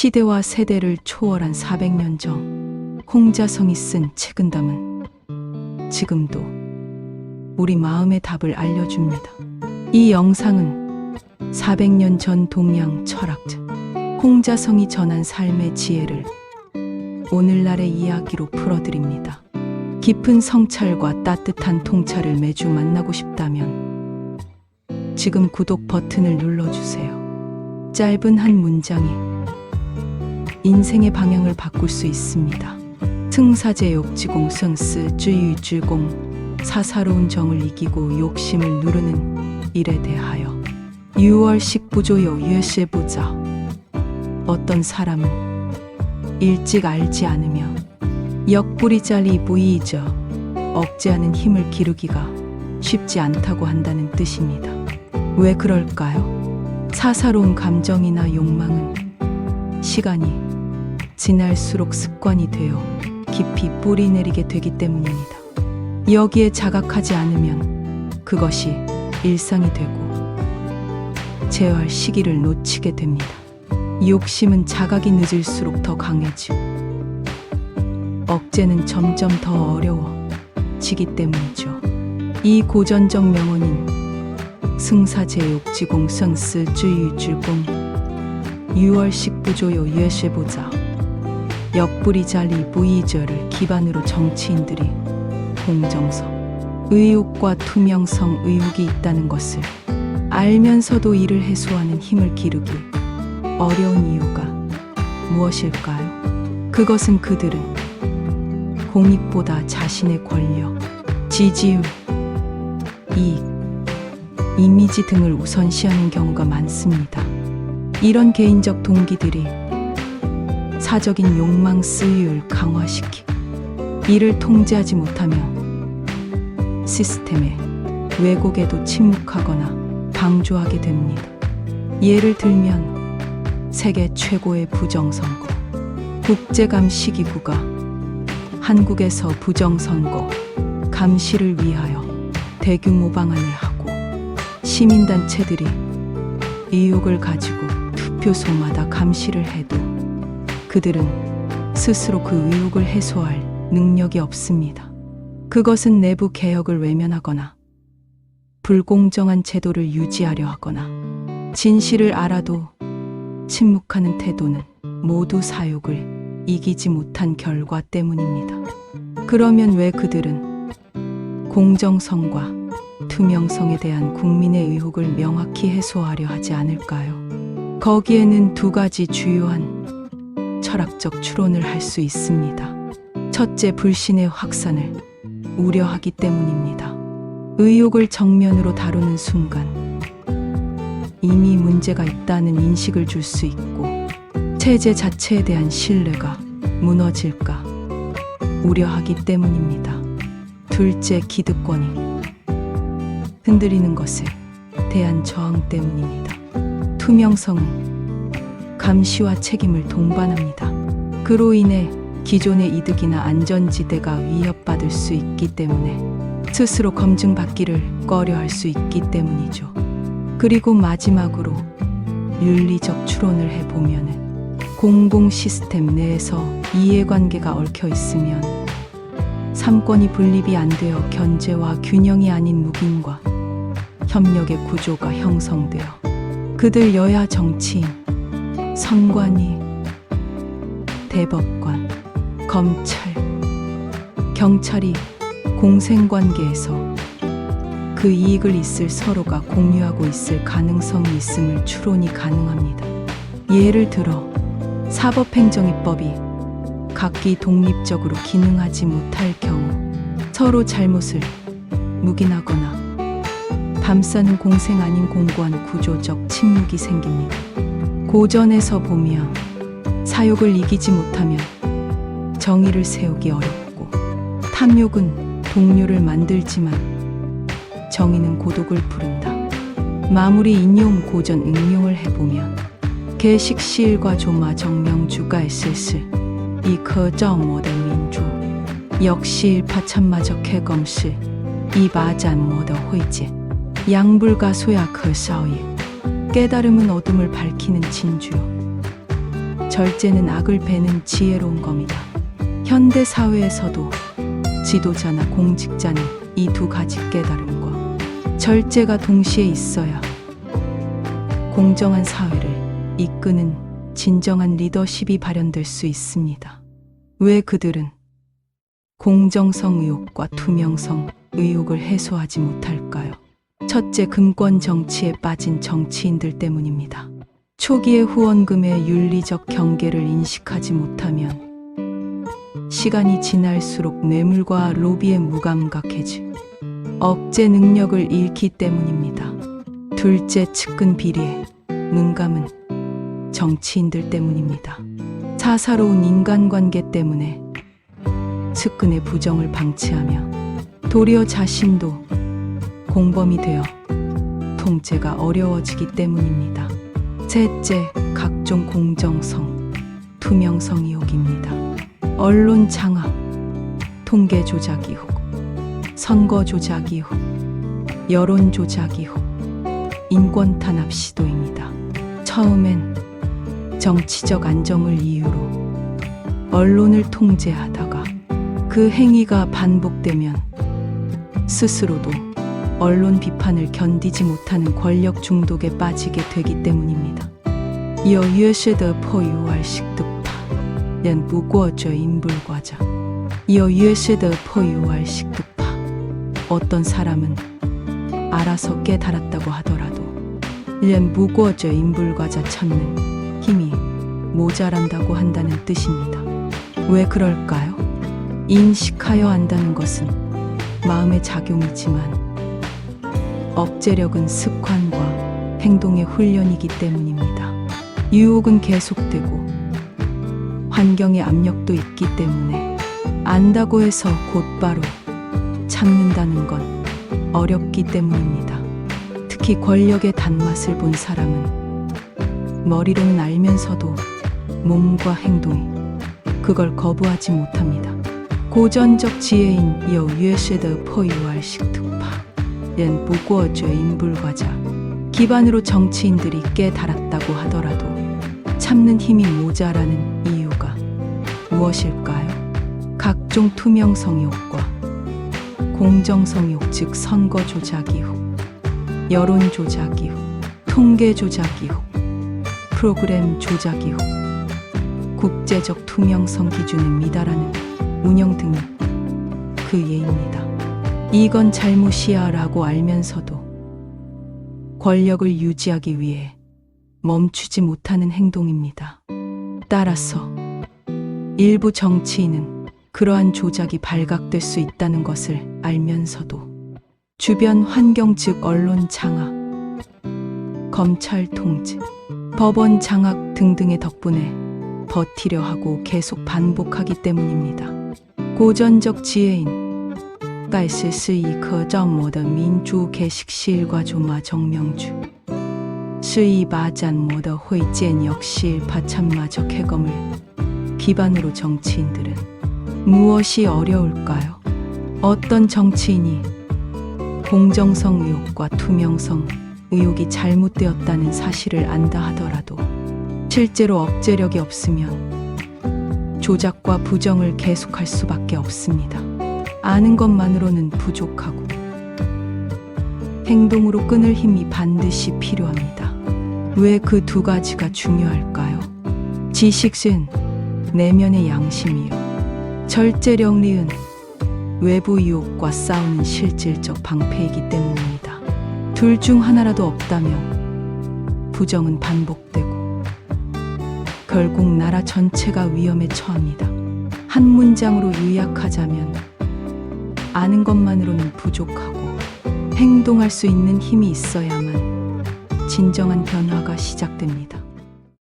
시대와 세대를 초월한 400년 전 홍자성이 쓴 책은 담은 지금도 우리 마음의 답을 알려줍니다. 이 영상은 400년 전 동양 철학자 홍자성이 전한 삶의 지혜를 오늘날의 이야기로 풀어드립니다. 깊은 성찰과 따뜻한 통찰을 매주 만나고 싶다면 지금 구독 버튼을 눌러주세요. 짧은 한 문장이 인생의 방향을 바꿀 수 있습니다. 승사제욕지공 승스주유주공 사사로운 정을 이기고 욕심을 누르는 일에 대하여 6월식 부조요 유에시부자. 어떤 사람은 일찍 알지 않으며 역부리자리 부이저 억제하는 힘을 기르기가 쉽지 않다고 한다는 뜻입니다. 왜 그럴까요? 사사로운 감정이나 욕망은 시간이 지날수록 습관이 되어 깊이 뿌리내리게 되기 때문입니다. 여기에 자각하지 않으면 그것이 일상이 되고 제어할 시기를 놓치게 됩니다. 욕심은 자각이 늦을수록 더 강해지고 억제는 점점 더 어려워지기 때문이죠. 이 고전적 명언인 승사제욕지공 승스주유주공 6월식 부조요 유에시보자 역부리자리 부이저를 기반으로 정치인들이 공정성, 의욕과 투명성 의혹이 있다는 것을 알면서도 이를 해소하는 힘을 기르기 어려운 이유가 무엇일까요? 그것은 그들은 공익보다 자신의 권력, 지지율, 이익, 이미지 등을 우선시하는 경우가 많습니다. 이런 개인적 동기들이 사적인 욕망 수요를 강화시키 이를 통제하지 못하면 시스템의 왜곡에도 침묵하거나 방조하게 됩니다. 예를 들면 세계 최고의 부정선거 국제감시기구가 한국에서 부정선거 감시를 위하여 대규모 방안을 하고 시민단체들이 의혹을 가지고 투표소마다 감시를 해도 그들은 스스로 그 의혹을 해소할 능력이 없습니다. 그것은 내부 개혁을 외면하거나 불공정한 제도를 유지하려 하거나 진실을 알아도 침묵하는 태도는 모두 사욕을 이기지 못한 결과 때문입니다. 그러면 왜 그들은 공정성과 투명성에 대한 국민의 의혹을 명확히 해소하려 하지 않을까요? 거기에는 두 가지 주요한 철학적 추론을 할 수 있습니다. 첫째, 불신의 확산을 우려하기 때문입니다. 의혹을 정면으로 다루는 순간 이미 문제가 있다는 인식을 줄 수 있고 체제 자체에 대한 신뢰가 무너질까 우려하기 때문입니다. 둘째, 기득권이 흔들리는 것에 대한 저항 때문입니다. 투명성은 감시와 책임을 동반합니다. 그로 인해 기존의 이득이나 안전지대가 위협받을 수 있기 때문에 스스로 검증받기를 꺼려할 수 있기 때문이죠. 그리고 마지막으로 윤리적 추론을 해보면 공공 시스템 내에서 이해관계가 얽혀 있으면 삼권이 분립이 안 되어 견제와 균형이 아닌 묵인과 협력의 구조가 형성되어 그들 여야 정치인, 선관위, 대법관, 검찰, 경찰이 공생관계에서 그 이익을 있을 서로가 공유하고 있을 가능성이 있음을 추론이 가능합니다. 예를 들어 사법행정입법이 각기 독립적으로 기능하지 못할 경우 서로 잘못을 묵인하거나 감싸는 공생 아닌 공고한 구조적 침묵이 생깁니다. 고전에서 보면 사욕을 이기지 못하면 정의를 세우기 어렵고 탐욕은 동료를 만들지만 정의는 고독을 부른다. 마무리 인용. 고전 응용을 해보면 개식시일과 조마 정명주가의 슬슬 이커정모의 민주 역시 파참마적 해검실 이바잔모의 회제 양불가 소야 그 사이 깨달음은 어둠을 밝히는 진주요 절제는 악을 베는 지혜로운 겁니다. 현대 사회에서도 지도자나 공직자는 이 두 가지 깨달음과 절제가 동시에 있어야 공정한 사회를 이끄는 진정한 리더십이 발현될 수 있습니다. 왜 그들은 공정성 의혹과 투명성 의혹을 해소하지 못할까요? 첫째, 금권 정치에 빠진 정치인들 때문입니다. 초기에 후원금의 윤리적 경계를 인식하지 못하면 시간이 지날수록 뇌물과 로비에 무감각해지 억제 능력을 잃기 때문입니다. 둘째, 측근 비리에 문감은 정치인들 때문입니다. 사사로운 인간관계 때문에 측근의 부정을 방치하며 도리어 자신도 공범이 되어 통제가 어려워지기 때문입니다. 셋째, 각종 공정성, 투명성 의혹입니다. 언론 장악, 통계 조작 의혹, 선거 조작 의혹, 여론 조작 의혹, 인권 탄압 시도입니다. 처음엔 정치적 안정을 이유로 언론을 통제하다가 그 행위가 반복되면 스스로도 언론 비판을 견디지 못하는 권력 중독에 빠지게 되기 때문입니다. 有约式的迫于外形的怕人不过这인불과자有约式的迫于外形的怕어떤 사람은 알아서 깨달았다고 하더라도人不过这인불과자 찾는 힘이 모자란다고 한다는 뜻입니다. 왜 그럴까요? 인식하여 안다는 것은 마음의 작용이지만 억제력은 습관과 행동의 훈련이기 때문입니다. 유혹은 계속되고 환경의 압력도 있기 때문에 안다고 해서 곧바로 참는다는 건 어렵기 때문입니다. 특히 권력의 단맛을 본 사람은 머리로는 알면서도 몸과 행동이 그걸 거부하지 못합니다. 고전적 지혜인 有约式的迫于外形的怕人不过这인불과자 기반으로 정치인들이 깨달았다고 하더라도 참는 힘이 모자라는 이유가 무엇일까요? 각종 투명성 의혹과 공정성 의혹, 즉 선거 조작 의혹, 여론 조작 의혹, 통계 조작 의혹, 프로그램 조작 의혹, 국제적 투명성 기준에 미달하는 운영 등이 그 예입니다. 이건 잘못이야 라고 알면서도 권력을 유지하기 위해 멈추지 못하는 행동입니다. 따라서 일부 정치인은 그러한 조작이 발각될 수 있다는 것을 알면서도 주변 환경 즉 언론 장악, 검찰 통제, 법원 장악 등등의 덕분에 버티려 하고 계속 반복하기 때문입니다. 고전적 지혜인 盖世是一颗着魔的民主개식 실과 조마 정명주是一把斩魔的会见역시 파참마적 해검을 기반으로 정치인들은 무엇이 어려울까요? 어떤 정치인이 공정성 의혹과 투명성 의혹이 잘못되었다는 사실을 안다 하더라도 실제로 억제력이 없으면 조작과 부정을 계속할 수밖에 없습니다. 아는 것만으로는 부족하고 행동으로 끊을 힘이 반드시 필요합니다. 왜 그 두 가지가 중요할까요? 지식은 내면의 양심이요. 절제령리은 외부 유혹과 싸우는 실질적 방패이기 때문입니다. 둘 중 하나라도 없다면 부정은 반복되고 결국 나라 전체가 위험에 처합니다. 한 문장으로 요약하자면 아는 것만으로는 부족하고 행동할 수 있는 힘이 있어야만 진정한 변화가 시작됩니다.